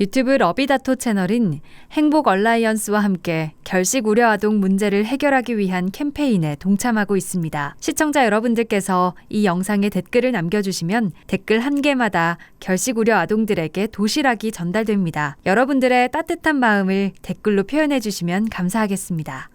유튜브 러비다토 채널인 행복 얼라이언스와 함께 결식 우려 아동 문제를 해결하기 위한 캠페인에 동참하고 있습니다. 시청자 여러분들께서 이 영상에 댓글을 남겨주시면 댓글 한 개마다 결식 우려 아동들에게 도시락이 전달됩니다. 여러분들의 따뜻한 마음을 댓글로 표현해 주시면 감사하겠습니다.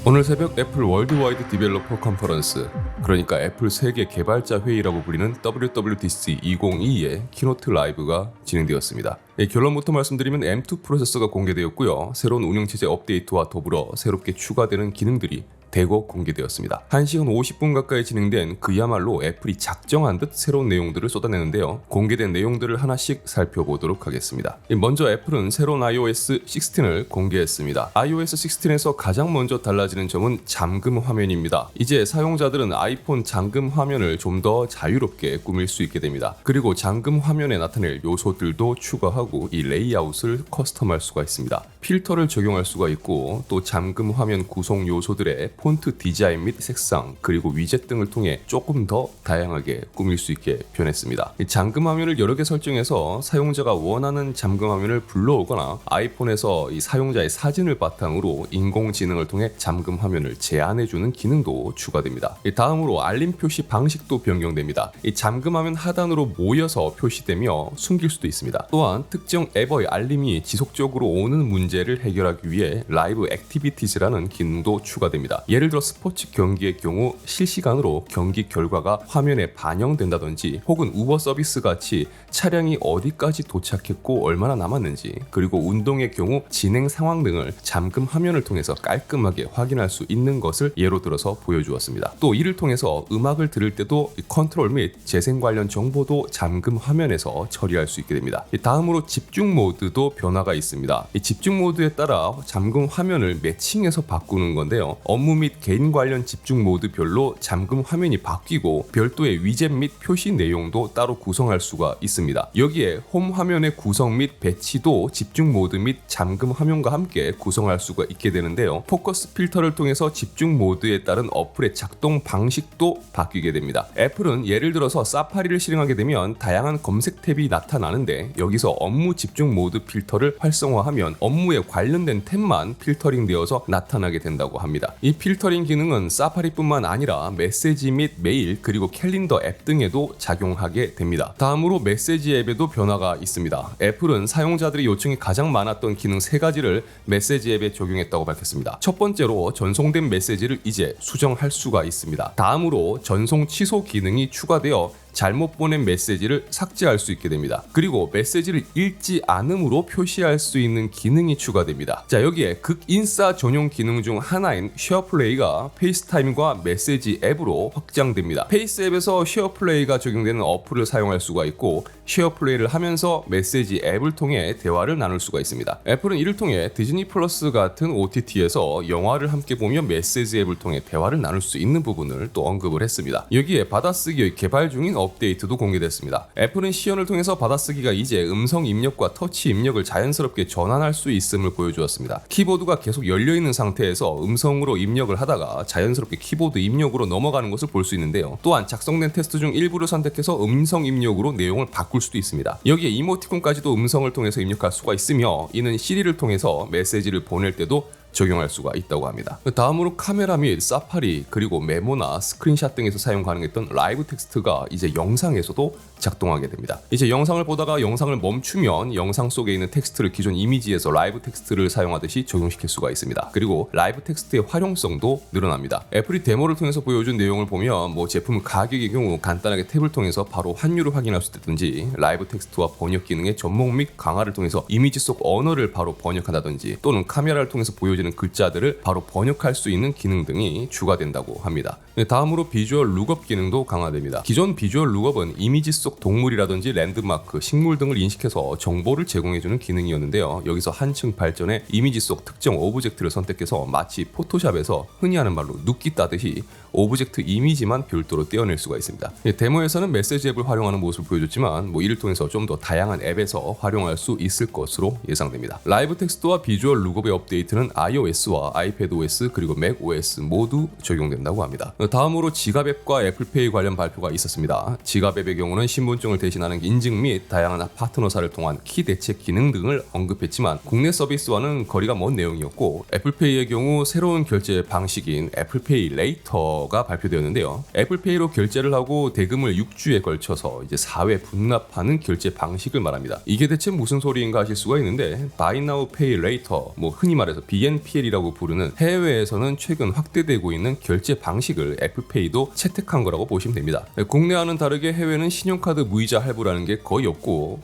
오늘 새벽 애플 월드와이드 디벨로퍼 컨퍼런스, 그러니까 애플 세계 개발자 회의라고 불리는 WWDC 2022의 키노트 라이브가 진행되었습니다. 결론부터 말씀드리면 M2 프로세서가 공개되었고요. 새로운 운영체제 업데이트와 더불어 새롭게 추가되는 기능들이 대거 공개되었습니다. 1시간 50분 가까이 진행된 그야말로 애플이 작정한 듯 새로운 내용들을 쏟아내는데요. 공개된 내용들을 하나씩 살펴보도록 하겠습니다. 먼저 애플은 새로운 iOS 16을 공개했습니다. iOS 16에서 가장 먼저 달라지는 점은 잠금 화면입니다. 이제 사용자들은 아이폰 잠금 화면을 좀 더 자유롭게 꾸밀 수 있게 됩니다. 그리고 잠금 화면에 나타낼 요소들도 추가하고 이 레이아웃을 커스텀할 수가 있습니다. 필터를 적용할 수가 있고 또 잠금 화면 구성 요소들의 폰트 디자인 및 색상 그리고 위젯 등을 통해 조금 더 다양하게 꾸밀 수 있게 변했습니다. 잠금 화면을 여러 개 설정해서 사용자가 원하는 잠금 화면을 불러오거나 아이폰에서 이 사용자의 사진을 바탕으로 인공지능을 통해 잠금 화면을 제안해주는 기능도 추가됩니다. 다음으로 알림 표시 방식도 변경됩니다. 이 잠금 화면 하단으로 모여서 표시되며 숨길 수도 있습니다. 또한 특정 앱의 알림이 지속적으로 오는 문제를 해결하기 위해 라이브 액티비티즈라는 기능도 추가됩니다. 예를 들어 스포츠 경기의 경우 실시간으로 경기 결과가 화면에 반영된다든지 혹은 우버 서비스 같이 차량이 어디까지 도착했고 얼마나 남았는지 그리고 운동의 경우 진행 상황 등을 잠금 화면을 통해서 깔끔하게 확인할 수 있는 것을 예로 들어서 보여주었습니다. 또 이를 통해서 음악을 들을 때도 컨트롤 및 재생 관련 정보도 잠금 화면에서 처리할 수 있게 됩니다. 다음으로 집중 모드도 변화가 있습니다. 이 집중 모드에 따라 잠금 화면을 매칭해서 바꾸는 건데요. 업무 및 개인 관련 집중 모드별로 잠금 화면이 바뀌고 별도의 위젯 및 표시 내용도 따로 구성할 수가 있습니다. 여기에 홈 화면의 구성 및 배치도 집중 모드 및 잠금 화면과 함께 구성할 수가 있게 되는데요. 포커스 필터를 통해서 집중 모드에 따른 어플의 작동 방식도 바뀌게 됩니다. 애플은 예를 들어서 사파리를 실행하게 되면 다양한 검색 탭이 나타나는데 여기서 업무 집중 모드 필터를 활성화하면 업무에 관련된 탭만 필터링 되어서 나타나게 된다고 합니다. 이 필터링 기능은 사파리뿐만 아니라 메시지 및 메일 그리고 캘린더 앱 등에도 작용하게 됩니다. 다음으로 메시지 앱에도 변화가 있습니다. 애플은 사용자들의 요청이 가장 많았던 기능 3가지를 메시지 앱에 적용했다고 밝혔습니다. 첫 번째로 전송된 메시지를 이제 수정할 수가 있습니다. 다음으로 전송 취소 기능이 추가되어 잘못 보낸 메시지를 삭제할 수 있게 됩니다. 그리고 메시지를 읽지 않음으로 표시할 수 있는 기능이 추가됩니다. 자, 여기에 극인싸 전용 기능 중 하나인 쉐어플레이가 페이스타임과 메시지 앱으로 확장됩니다. 페이스 앱에서 쉐어플레이가 적용되는 어플을 사용할 수가 있고 쉐어플레이를 하면서 메시지 앱을 통해 대화를 나눌 수가 있습니다. 애플은 이를 통해 디즈니 플러스 같은 OTT에서 영화를 함께 보며 메시지 앱을 통해 대화를 나눌 수 있는 부분을 또 언급을 했습니다. 여기에 받아쓰기의 개발 중인 업데이트도 공개됐습니다. 애플은 시연을 통해서 받아쓰기가 이제 음성 입력과 터치 입력을 자연스럽게 전환할 수 있음을 보여주었습니다. 키보드가 계속 열려있는 상태에서 음성으로 입력을 하다가 자연스럽게 키보드 입력으로 넘어가는 것을 볼 수 있는데요. 또한 작성된 테스트 중 일부를 선택해서 음성 입력으로 내용을 바꿀 수도 있습니다. 여기에 이모티콘까지도 음성을 통해서 입력할 수가 있으며 이는 시리를 통해서 메시지를 보낼 때도 적용할 수가 있다고 합니다. 다음으로 카메라 및 사파리 그리고 메모나 스크린샷 등에서 사용 가능했던 라이브 텍스트가 이제 영상에서도 작동하게 됩니다. 이제 영상을 보다가 영상을 멈추면 영상 속에 있는 텍스트를 기존 이미지에서 라이브 텍스트를 사용하듯이 적용시킬 수가 있습니다. 그리고 라이브 텍스트의 활용성도 늘어납니다. 애플이 데모를 통해서 보여준 내용을 보면 제품 가격의 경우 간단하게 탭을 통해서 바로 환율을 확인할 수 있다든지 라이브 텍스트와 번역 기능의 접목 및 강화를 통해서 이미지 속 언어를 바로 번역한다든지 또는 카메라를 통해서 보여지는 글자들을 바로 번역할 수 있는 기능 등이 추가된다고 합니다. 다음으로 비주얼 룩업 기능도 강화됩니다. 기존 비주얼 룩업은 이미지 속 동물이라든지 랜드마크, 식물 등을 인식해서 정보를 제공해주는 기능이었는데요. 여기서 한층 발전해 이미지 속 특정 오브젝트를 선택해서 마치 포토샵에서 흔히 하는 말로 눕기 따듯이 오브젝트 이미지만 별도로 떼어낼 수가 있습니다. 데모에서는 메시지 앱을 활용하는 모습을 보여줬지만 이를 통해서 좀 더 다양한 앱에서 활용할 수 있을 것으로 예상됩니다. 라이브 텍스트와 비주얼 룩업의 업데이트는 iOS와 iPadOS 그리고 macOS 모두 적용된다고 합니다. 다음으로 지갑 앱과 애플페이 관련 발표가 있었습니다. 지갑 앱의 경우는 신분증을 대신하는 인증 및 다양한 파트너사를 통한 키 대책 기능 등을 언급했지만 국내 서비스와는 거리가 먼 내용이었고, 애플페이의 경우 새로운 결제 방식인 애플페이 레이터가 발표되었는데요. 애플페이로 결제를 하고 대금을 6주에 걸쳐서 이제 4회 분납하는 결제 방식을 말합니다. 이게 대체 무슨 소리인가 하실 수가 있는데, Buy Now Pay Later, 흔히 말해서 BNPL이라고 부르는 해외에서는 최근 확대되고 있는 결제 방식을 애플페이도 채택한 거라고 보시면 됩니다. 국내와는 다르게 해외는 신용카드 무이자 할부라는 게 거의 없고,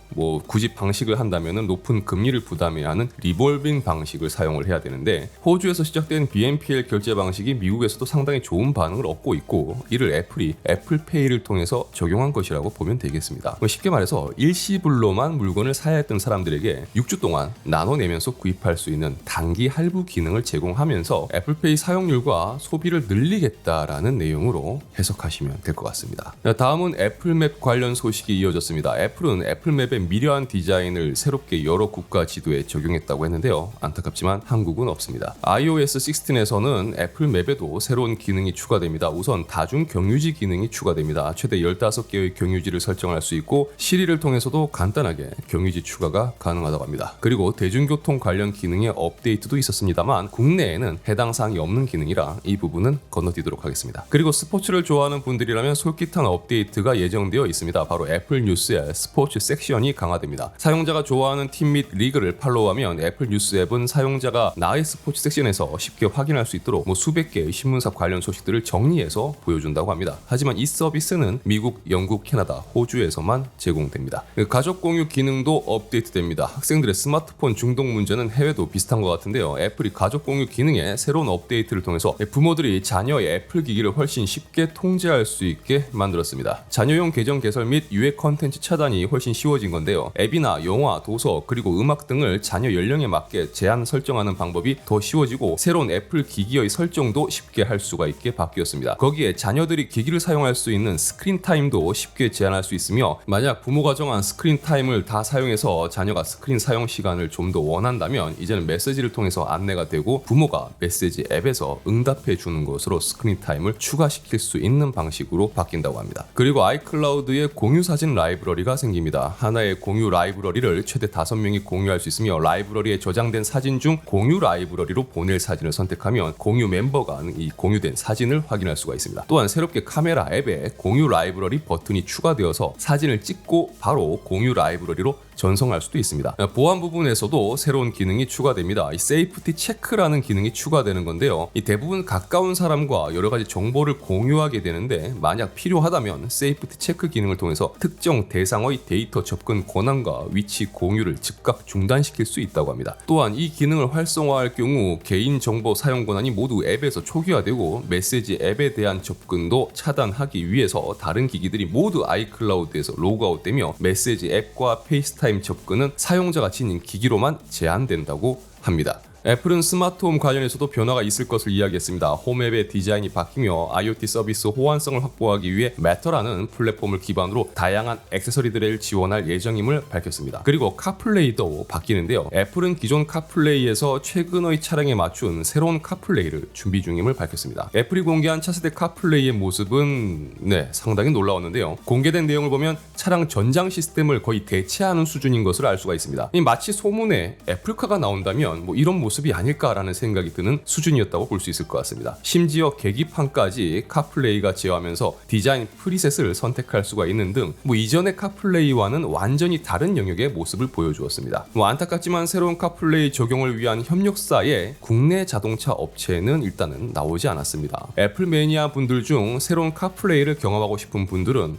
굳이 방식을 한다면 높은 금리를 부담해야 하는 리볼빙 방식을 사용을 해야 되는데, 호주에서 시작된 BNPL 결제 방식이 미국에서도 상당히 좋은 반응을 얻고 있고, 이를 애플이 애플페이를 통해서 적용한 것이라고 보면 되겠습니다. 쉽게 말해서 일시불로만 물건을 사야 했던 사람들에게 6주 동안 나눠 내면서 구입할 수 있는 단기 할부 기능을 제공하면서 애플페이 사용률과 소비를 늘리겠다라는 내용으로 해석하시면 될 것 같습니다. 다음은 애플맵 관련 소식이 이어졌습니다. 애플은 애플맵의 미려한 디자인을 새롭게 여러 국가 지도에 적용했다고 했는데요. 안타깝지만 한국은 없습니다. iOS 16에서는 애플맵에도 새로운 기능이 추가됩니다. 우선 다중 경유지 기능이 추가됩니다. 최대 15개의 경유지를 설정할 수 있고, 시리를 통해서도 간단하게 경유지 추가가 가능하다고 합니다. 그리고 대중교통 관련 기능의 업데이트도 있었습니다만 국내에는 해당 사항이 없는 기능이라 이 부분은 건너뛰도록 하겠습니다. 그리고 스포츠를 좋아하는 분들이라면 솔깃한 업데이트가 예정되어 있습니다. 바로 애플 뉴스의 스포츠 섹션이 강화됩니다. 사용자가 좋아하는 팀 및 리그를 팔로우하면 애플 뉴스 앱은 사용자가 나의 스포츠 섹션에서 쉽게 확인할 수 있도록 수백 개의 신문사 관련 소식들을 정리해서 보여준다고 합니다. 하지만 이 서비스는 미국, 영국, 캐나다, 호주에서만 제공됩니다. 가족 공유 기능도 업데이트됩니다. 학생들의 스마트폰 중독 문제는 해외도 비슷한 것 같은데요. 애플이 가족 공유 기능에 새로운 업데이트를 통해서 부모들이 자녀의 애플 기기를 훨씬 쉽게 통제할 수 있게 만들었습니다. 자녀용 계정 개설 및 유해 컨텐츠 차단이 훨씬 쉬워진 건데요. 앱이나 영화, 도서, 그리고 음악 등을 자녀 연령에 맞게 제한 설정하는 방법이 더 쉬워지고, 새로운 애플 기기의 설정도 쉽게 할 수가 있게 바뀌었습니다. 거기에 자녀들이 기기를 사용할 수 있는 스크린 타임도 쉽게 제한할 수 있으며, 만약 부모가 정한 스크린 타임을 다 사용해서 자녀가 스크린 사용 시간을 좀 더 원한다면 이제는 메시지를 통해서 안내가 되고, 부모가 메시지 앱에서 응답해 주는 것으로 스크린 타임을 추가시킬 수 있는 방식으로 바뀐다고 합니다. 그리고 아이클라우드에 공유 사진 라이브러리가 생깁니다. 하나의 공유 라이브러리를 최대 5명이 공유할 수 있으며, 라이브러리에 저장된 사진 중 공유 라이브러리로 보낼 사진을 선택하면 공유 멤버가 이 공유된 사진을 확인할 수가 있습니다. 또한 새롭게 카메라 앱에 공유 라이브러리 버튼이 추가되어서 사진을 찍고 바로 공유 라이브러리로 전송할 수도 있습니다. 보안 부분에서도 새로운 기능이 추가됩니다. 이 세이프티 체크라는 기능이 추가되는 건데요. 이 대부분 가까운 사람과 여러 가지 정보를 공유하게 되는데, 만약 필요하다면 세이프티 체크 기능을 통해서 특정 대상의 데이터 접근 권한과 위치 공유를 즉각 중단시킬 수 있다고 합니다. 또한 이 기능을 활성화할 경우 개인정보 사용 권한이 모두 앱에서 초기화되고, 메시지 앱에 대한 접근도 차단하기 위해서 다른 기기들이 모두 아이클라우드에서 로그아웃되며, 메시지 앱과 페이스타임 접근은 사용자가 지닌 기기로만 제한된다고 합니다. 애플은 스마트홈 관련해서도 변화가 있을 것을 이야기했습니다. 홈앱의 디자인이 바뀌며 IoT 서비스 호환성을 확보하기 위해 매터라는 플랫폼을 기반으로 다양한 액세서리들을 지원할 예정임을 밝혔습니다. 그리고 카플레이도 바뀌는데요. 애플은 기존 카플레이에서 최근의 차량에 맞춘 새로운 카플레이를 준비 중임을 밝혔습니다. 애플이 공개한 차세대 카플레이의 모습은 상당히 놀라웠는데요. 공개된 내용을 보면 차량 전장 시스템을 거의 대체하는 수준인 것을 알 수가 있습니다. 마치 소문에 애플카가 나온다면 이런 모습이 아닐까라는 생각이 드는 수준이었다고 볼 수 있을 것 같습니다. 심지어 계기판까지 카플레이가 제어하면서 디자인 프리셋을 선택할 수가 있는 등 이전의 카플레이와는 완전히 다른 영역의 모습을 보여주었습니다. 안타깝지만 새로운 카플레이 적용을 위한 협력사에 국내 자동차 업체는 일단은 나오지 않았습니다. 애플 매니아 분들 중 새로운 카플레이를 경험하고 싶은 분들은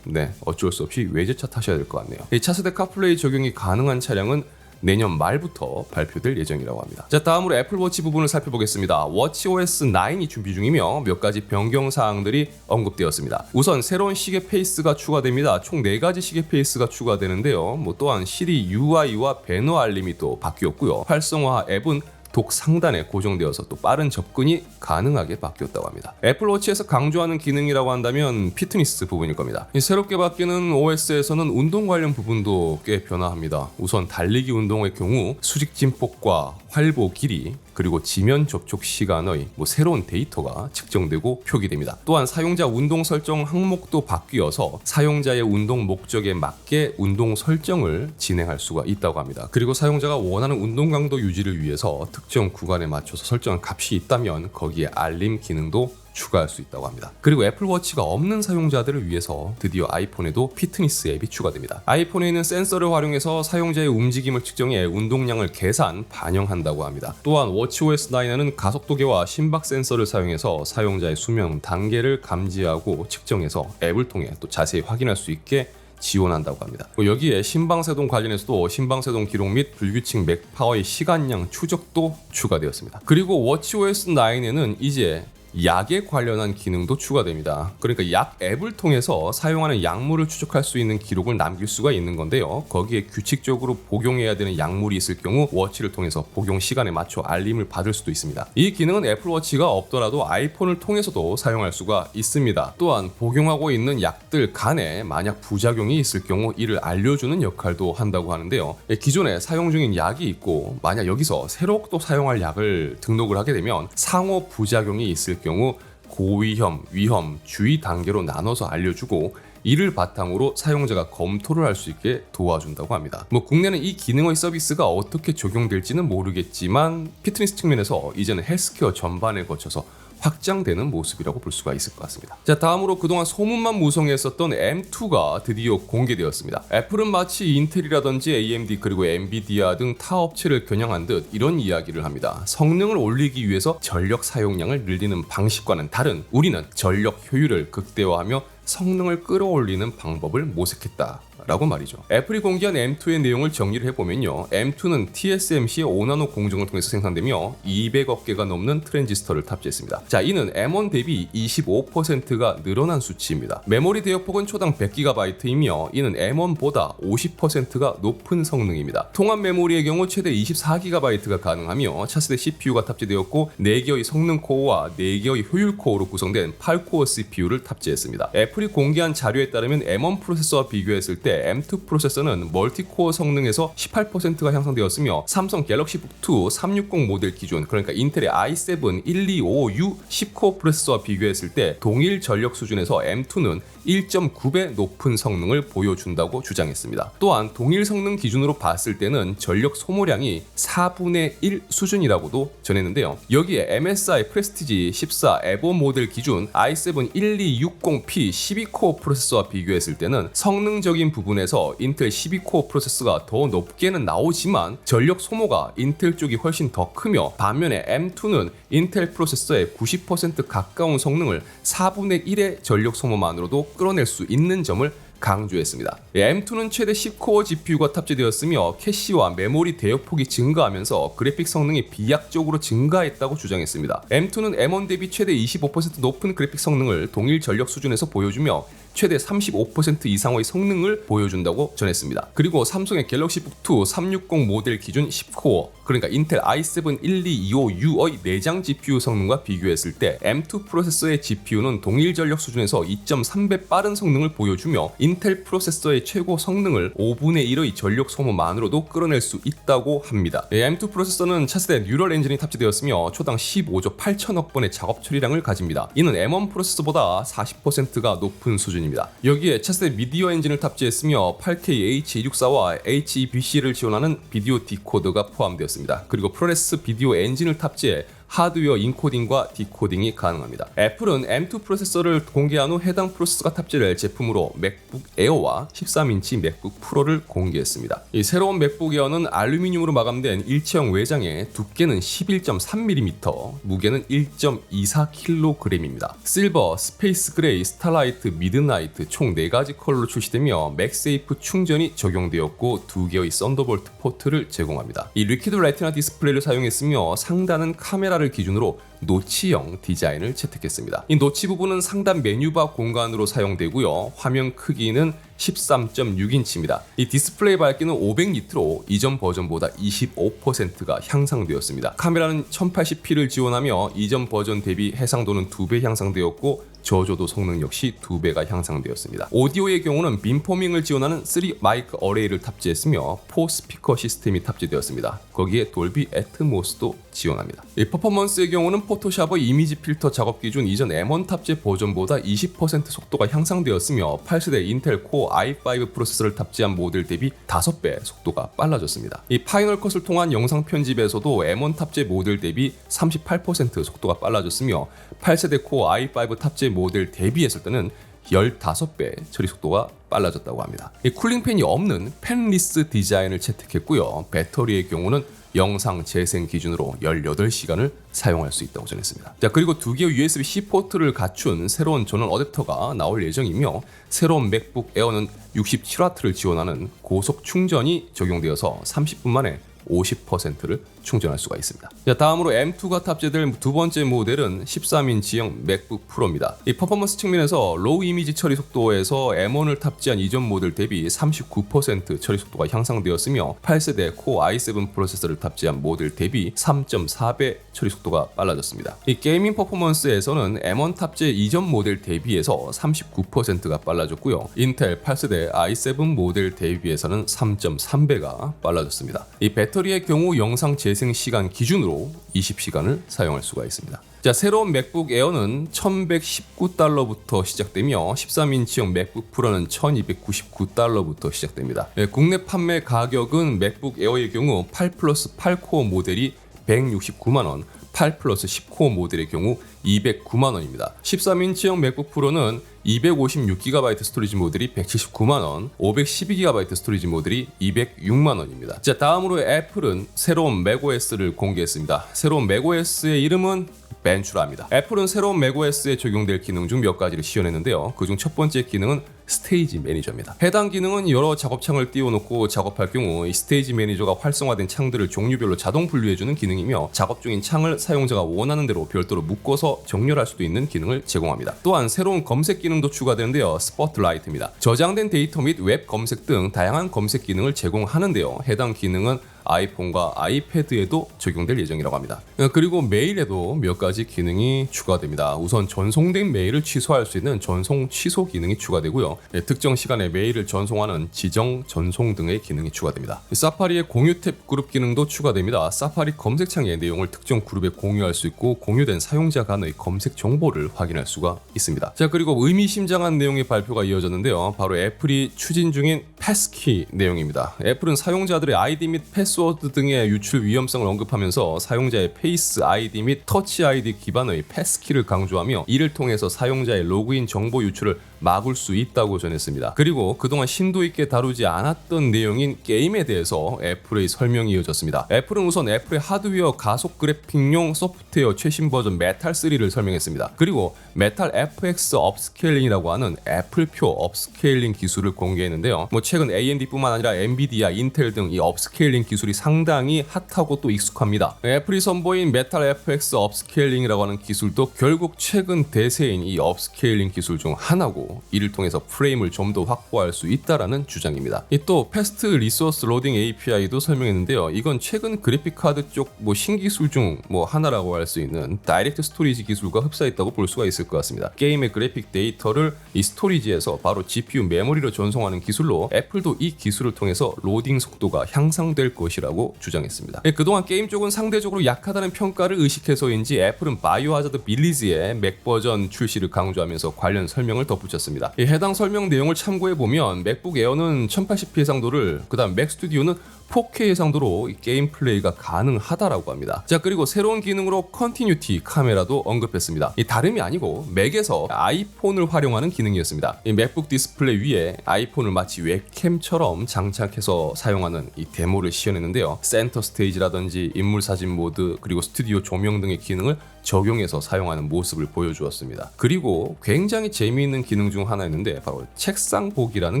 어쩔 수 없이 외제차 타셔야 될 것 같네요. 이 차세대 카플레이 적용이 가능한 차량은 내년 말부터 발표될 예정이라고 합니다. 자, 다음으로 애플워치 부분을 살펴보겠습니다. 워치OS 9이 준비 중이며 몇 가지 변경 사항들이 언급되었습니다. 우선 새로운 시계 페이스가 추가됩니다. 총 4가지 시계 페이스가 추가되는데요. 또한 시리 UI와 배너 알림이 또 바뀌었고요. 활성화 앱은 독 상단에 고정되어서 또 빠른 접근이 가능하게 바뀌었다고 합니다. 애플워치에서 강조하는 기능이라고 한다면 피트니스 부분일 겁니다. 새롭게 바뀌는 OS에서는 운동 관련 부분도 꽤 변화합니다. 우선 달리기 운동의 경우 수직 진폭과 활보 길이 그리고 지면 접촉 시간의 새로운 데이터가 측정되고 표기됩니다. 또한 사용자 운동 설정 항목도 바뀌어서 사용자의 운동 목적에 맞게 운동 설정을 진행할 수가 있다고 합니다. 그리고 사용자가 원하는 운동 강도 유지를 위해서 특정 구간에 맞춰서 설정한 값이 있다면 거기에 알림 기능도 추가할 수 있다고 합니다. 그리고 애플워치가 없는 사용자들을 위해서 드디어 아이폰에도 피트니스 앱이 추가됩니다. 아이폰에 있는 센서를 활용해서 사용자의 움직임을 측정해 운동량을 계산, 반영한다고 합니다. 또한 워치OS 9에는 가속도계와 심박 센서를 사용해서 사용자의 수면 단계를 감지하고 측정해서 앱을 통해 또 자세히 확인할 수 있게 지원한다고 합니다. 여기에 심방세동 관련해서도 심방세동 기록 및 불규칙 맥파워의 시간량 추적도 추가되었습니다. 그리고 워치OS 9에는 이제 약에 관련한 기능도 추가됩니다. 그러니까 약 앱을 통해서 사용하는 약물을 추적할 수 있는 기록을 남길 수가 있는 건데요. 거기에 규칙적으로 복용해야 되는 약물이 있을 경우 워치를 통해서 복용 시간에 맞춰 알림을 받을 수도 있습니다. 이 기능은 애플워치가 없더라도 아이폰을 통해서도 사용할 수가 있습니다. 또한 복용하고 있는 약들 간에 만약 부작용이 있을 경우 이를 알려주는 역할도 한다고 하는데요. 기존에 사용 중인 약이 있고 만약 여기서 새로 또 사용할 약을 등록을 하게 되면 상호 부작용이 있을 경우 고위험, 위험, 주의 단계로 나눠서 알려주고 이를 바탕으로 사용자가 검토를 할 수 있게 도와준다고 합니다. 국내는 이 기능의 서비스가 어떻게 적용될지는 모르겠지만 피트니스 측면에서 이제는 헬스케어 전반에 거쳐서 확장되는 모습이라고 볼 수가 있을 것 같습니다. 자, 다음으로 그동안 소문만 무성했었던 M2가 드디어 공개되었습니다. 애플은 마치 인텔이라든지 AMD 그리고 엔비디아 등 타 업체를 겨냥한 듯 이런 이야기를 합니다. 성능을 올리기 위해서 전력 사용량을 늘리는 방식과는 다른 우리는 전력 효율을 극대화하며 성능을 끌어올리는 방법을 모색했다 라고 말이죠. 애플이 공개한 M2의 내용을 정리를 해보면요. M2는 TSMC의 5나노 공정을 통해서 생산되며 200억 개가 넘는 트랜지스터를 탑재했습니다. 자, 이는 M1 대비 25%가 늘어난 수치입니다. 메모리 대역폭은 초당 100GB이며 이는 M1보다 50%가 높은 성능입니다. 통합 메모리의 경우 최대 24GB가 가능하며 차세대 CPU가 탑재되었고 4개의 성능 코어와 4개의 효율 코어로 구성된 8코어 CPU를 탑재했습니다. 애플이 공개한 자료에 따르면 M1 프로세서와 비교했을 때 M2 프로세서는 멀티코어 성능에서 18%가 향상되었으며 삼성 갤럭시 북2 360 모델 기준 그러니까 인텔의 i7 1255U 10코어 프로세서와 비교했을 때 동일 전력 수준에서 M2는 1.9배 높은 성능을 보여준다고 주장했습니다. 또한 동일 성능 기준으로 봤을 때는 전력 소모량이 4분의 1 수준이라고도 전했는데요. 여기에 MSI 프레스티지 14 에버 모델 기준 i7 1260P 12코어 프로세서와 비교했을 때는 성능적인 부분에서 인텔 12코어 프로세서가 더 높게는 나오지만 전력 소모가 인텔 쪽이 훨씬 더 크며 반면에 M2는 인텔 프로세서의 90% 가까운 성능을 4분의 1의 전력 소모만으로도 끌어낼 수 있는 점을 강조했습니다. M2는 최대 10코어 GPU가 탑재되었으며 캐시와 메모리 대역폭이 증가하면서 그래픽 성능이 비약적으로 증가했다고 주장했습니다. M2는 M1 대비 최대 25% 높은 그래픽 성능을 동일 전력 수준에서 보여주며 최대 35% 이상의 성능을 보여준다고 전했습니다. 그리고 삼성의 갤럭시 북2 360 모델 기준 10코어 그러니까 인텔 i7 1225U의 내장 GPU 성능과 비교했을 때 M2 프로세서의 GPU는 동일 전력 수준에서 2.3배 빠른 성능을 보여주며 인텔 프로세서의 최고 성능을 5분의 1의 전력 소모만으로도 끌어낼 수 있다고 합니다. M2 프로세서는 차세대 뉴럴 엔진이 탑재되었으며 초당 15조 8천억 번의 작업 처리량을 가집니다. 이는 M1 프로세서보다 40%가 높은 수준입니다. 여기에 차세대 미디어 엔진을 탑재했으며 8K H264와 HEVC를 지원하는 비디오 디코더가 포함되었습니다. 그리고 프로레스 비디오 엔진을 탑재해 하드웨어 인코딩과 디코딩이 가능합니다. 애플은 M2 프로세서를 공개한 후 해당 프로세서가 탑재될 제품으로 맥북 에어와 13인치 맥북 프로를 공개했습니다. 이 새로운 맥북 에어는 알루미늄으로 마감된 일체형 외장에 두께는 11.3mm, 무게는 1.24kg입니다. 실버, 스페이스 그레이, 스타라이트, 미드나이트 총 4가지 컬러로 출시되며 맥세이프 충전이 적용되었고 2개의 썬더볼트 포트를 제공합니다. 이 리퀴드 레티나 디스플레이를 사용했으며 상단은 카메라를 14를 기준으로 노치형 디자인을 채택했습니다. 이 노치 부분은 상단 메뉴바 공간으로 사용되고요. 화면 크기는 13.6인치입니다. 이 디스플레이 밝기는 500니트로 이전 버전보다 25%가 향상되었습니다. 카메라는 1080p를 지원하며 이전 버전 대비 해상도는 2배 향상되었고 저조도 성능 역시 2배가 향상되었습니다. 오디오의 경우는 빔포밍을 지원하는 3 마이크 어레이를 탑재했으며 4 스피커 시스템이 탑재되었습니다. 거기에 돌비 애트모스도 지원합니다. 이 퍼포먼스의 경우는 포토샵의 이미지 필터 작업 기준 이전 M1 탑재 버전보다 20% 속도가 향상되었으며 8세대 인텔 코어 i5 프로세서를 탑재한 모델 대비 5배 속도가 빨라졌습니다. 이 파이널 컷을 통한 영상 편집에서도 M1 탑재 모델 대비 38% 속도가 빨라졌으며 8세대 코어 i5 탑재 모델 대비했을 때는 15배 처리 속도가 빨라졌다고 합니다. 이 쿨링팬이 없는 팬리스 디자인을 채택했고요. 배터리의 경우는 영상 재생 기준으로 18시간을 사용할 수 있다고 전했습니다. 자, 그리고 두 개의 USB-C 포트를 갖춘 새로운 전원 어댑터가 나올 예정이며 새로운 맥북 에어는 67W를 지원하는 고속 충전이 적용되어서 30분 만에 50%를 충전할 수가 있습니다. 자, 다음으로 M2가 탑재될 두 번째 모델은 13인치형 맥북 프로입니다. 이 퍼포먼스 측면에서 로우 이미지 처리 속도에서 M1을 탑재한 이전 모델 대비 39% 처리 속도가 향상되었으며 8세대 코어 i7 프로세서를 탑재한 모델 대비 3.4배 처리 속도가 빨라졌습니다. 이 게이밍 퍼포먼스에서는 M1 탑재 이전 모델 대비해서 39%가 빨라졌고요. 인텔 8세대 i7 모델 대비해서는 3.3배가 빨라졌습니다. 이 배터리의 경우 영상 재생 시간 기준으로 20시간을 사용할 수가 있습니다. 자, 새로운 맥북 에어는 $1,119부터 시작되며 13인치형 맥북 프로는 $1,299부터 시작됩니다. 국내 판매 가격은 맥북 에어의 경우 8 플러스 8코어 모델이 169만원, 8 플러스 10코어 모델의 경우 209만원입니다. 13인치형 맥북 프로는 256GB 스토리지 모델이 179만원, 512GB 스토리지 모델이 206만원입니다. 자, 다음으로 애플은 새로운 맥OS를 공개했습니다. 새로운 맥OS의 이름은 벤츄라입니다. 애플은 새로운 맥OS에 적용될 기능 중 몇 가지를 시연했는데요. 그중 첫 번째 기능은 스테이지 매니저입니다. 해당 기능은 여러 작업창을 띄워놓고 작업할 경우 이 스테이지 매니저가 활성화된 창들을 종류별로 자동 분류해주는 기능이며 작업 중인 창을 사용자가 원하는 대로 별도로 묶어서 정렬할 수도 있는 기능을 제공합니다. 또한 새로운 검색 기능도 추가되는데요. 스포트라이트입니다. 저장된 데이터 및 웹 검색 등 다양한 검색 기능을 제공하는데요. 해당 기능은 아이폰과 아이패드에도 적용될 예정이라고 합니다. 그리고 메일에도 몇 가지 기능이 추가됩니다. 우선 전송된 메일을 취소할 수 있는 전송 취소 기능이 추가되고요. 특정 시간에 메일을 전송하는 지정 전송 등의 기능이 추가됩니다. 사파리의 공유 탭 그룹 기능도 추가됩니다. 사파리 검색창의 내용을 특정 그룹에 공유할 수 있고 공유된 사용자 간의 검색 정보를 확인할 수가 있습니다. 자, 그리고 의미심장한 내용의 발표가 이어졌는데요. 바로 애플이 추진 중인 패스키 내용입니다. 애플은 사용자들의 아이디 및 패스워드 등의 유출 위험성을 언급하면서 사용자의 페이스 아이디 및 터치 아이디 기반의 패스키를 강조하며 이를 통해서 사용자의 로그인 정보 유출을 막을 수 있다고 전했습니다. 그리고 그동안 심도 있게 다루지 않았던 내용인 게임에 대해서 애플의 설명이 이어졌습니다. 애플은 우선 애플의 하드웨어 가속 그래픽용 소프트웨어 최신 버전 메탈3를 설명했습니다. 그리고 메탈 FX 업스케일링이라고 하는 애플표 업스케일링 기술을 공개했는데요. 최근 AMD뿐만 아니라 엔비디아, 인텔 등 이 업스케일링 기술이 상당히 핫하고 또 익숙합니다. 애플이 선보인 메탈 FX 업스케일링이라고 하는 기술도 결국 최근 대세인 이 업스케일링 기술 중 하나고 이를 통해서 프레임을 좀 더 확보할 수 있다라는 주장입니다. 또 패스트 리소스 로딩 API도 설명했는데요. 이건 최근 그래픽 카드 쪽 신기술 중 하나라고 할 수 있는 다이렉트 스토리지 기술과 흡사했다고 볼 수가 있을 것 같습니다. 게임의 그래픽 데이터를 이 스토리지에서 바로 GPU 메모리로 전송하는 기술로 애플도 이 기술을 통해서 로딩 속도가 향상될 것이라고 주장했습니다. 그동안 게임 쪽은 상대적으로 약하다는 평가를 의식해서인지 애플은 바이오하자드 빌리지의 맥 버전 출시를 강조하면서 관련 설명을 덧붙였습니다. 해당 설명 내용을 참고해보면 맥북 에어는 1080p 해상도를, 그 다음 맥 스튜디오는 4K 해상도로 게임 플레이가 가능하다라고 합니다. 자, 그리고 새로운 기능으로 컨티뉴티 카메라도 언급했습니다. 다름이 아니고 맥에서 아이폰을 활용하는 기능이었습니다. 이 맥북 디스플레이 위에 아이폰을 마치 웹캠처럼 장착해서 사용하는 이 데모를 시연했는데요. 센터 스테이지라든지 인물 사진 모드 그리고 스튜디오 조명 등의 기능을 적용해서 사용하는 모습을 보여주었습니다. 그리고 굉장히 재미있는 기능 중 하나였는데 바로 책상 보기라는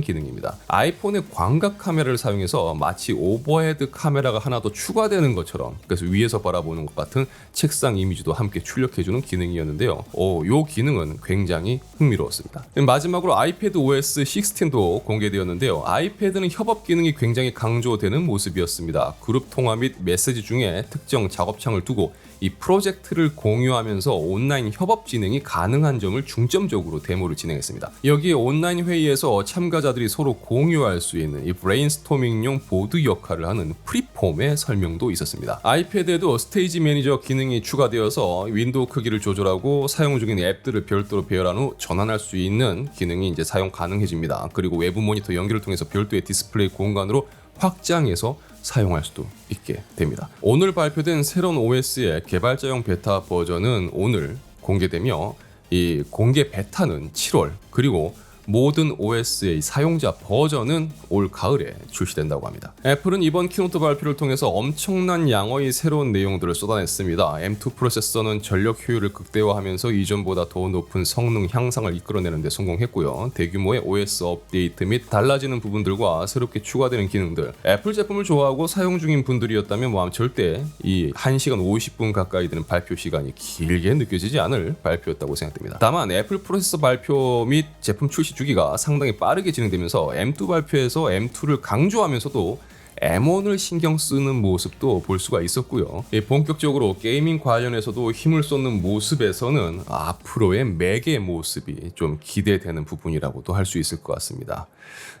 기능입니다. 아이폰의 광각 카메라를 사용해서 마치 오버헤드 카메라가 하나 더 추가되는 것처럼, 그래서 위에서 바라보는 것 같은 책상 이미지도 함께 출력해주는 기능이었는데요. 이 기능은 굉장히 흥미로웠습니다. 마지막으로 아이패드 OS 16도 공개되었는데요. 아이패드는 협업 기능이 굉장히 강조되는 모습이었습니다. 그룹 통화 및 메시지 중에 특정 작업창을 두고 이 프로젝트를 공유하면서 온라인 협업 진행이 가능한 점을 중점적으로 데모를 진행했습니다. 여기에 온라인 회의에서 참가자들이 서로 공유할 수 있는 이 브레인스토밍용 보드 역할을 하는 프리폼의 설명도 있었습니다. 아이패드에도 스테이지 매니저 기능이 추가되어서 윈도우 크기를 조절하고 사용 중인 앱들을 별도로 배열한 후 전환할 수 있는 기능이 이제 사용 가능해집니다. 그리고 외부 모니터 연결을 통해서 별도의 디스플레이 공간으로 확장해서 사용할 수도 있게 됩니다. 오늘 발표된 새로운 OS의 개발자용 베타 버전은 오늘 공개되며 이 공개 베타는 7월, 그리고 모든 OS의 사용자 버전은 올 가을에 출시된다고 합니다. 애플은 이번 키노트 발표를 통해서 엄청난 양의 새로운 내용들을 쏟아냈습니다. M2 프로세서는 전력 효율을 극대화하면서 이전보다 더 높은 성능 향상을 이끌어내는 데 성공했고요. 대규모의 OS 업데이트 및 달라지는 부분들과 새롭게 추가되는 기능들, 애플 제품을 좋아하고 사용 중인 분들이었다면 절대 이 1시간 50분 가까이 되는 발표 시간이 길게 느껴지지 않을 발표였다고 생각됩니다. 다만 애플 프로세서 발표 및 제품 출시 주기가 상당히 빠르게 진행되면서 M2 발표에서 M2를 강조하면서도 M1을 신경 쓰는 모습도 볼 수가 있었고요. 본격적으로 게이밍 관련해서도 힘을 쏟는 모습에서는 앞으로의 맥의 모습이 좀 기대되는 부분이라고도 할 수 있을 것 같습니다.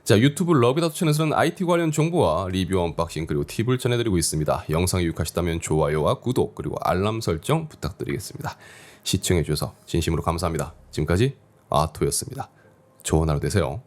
자, 유튜브 러비다투 채널에서는 IT 관련 정보와 리뷰 언박싱 그리고 팁을 전해드리고 있습니다. 영상이 유익하셨다면 좋아요와 구독 그리고 알람 설정 부탁드리겠습니다. 시청해주셔서 진심으로 감사합니다. 지금까지 아토였습니다. 좋은 하루 되세요.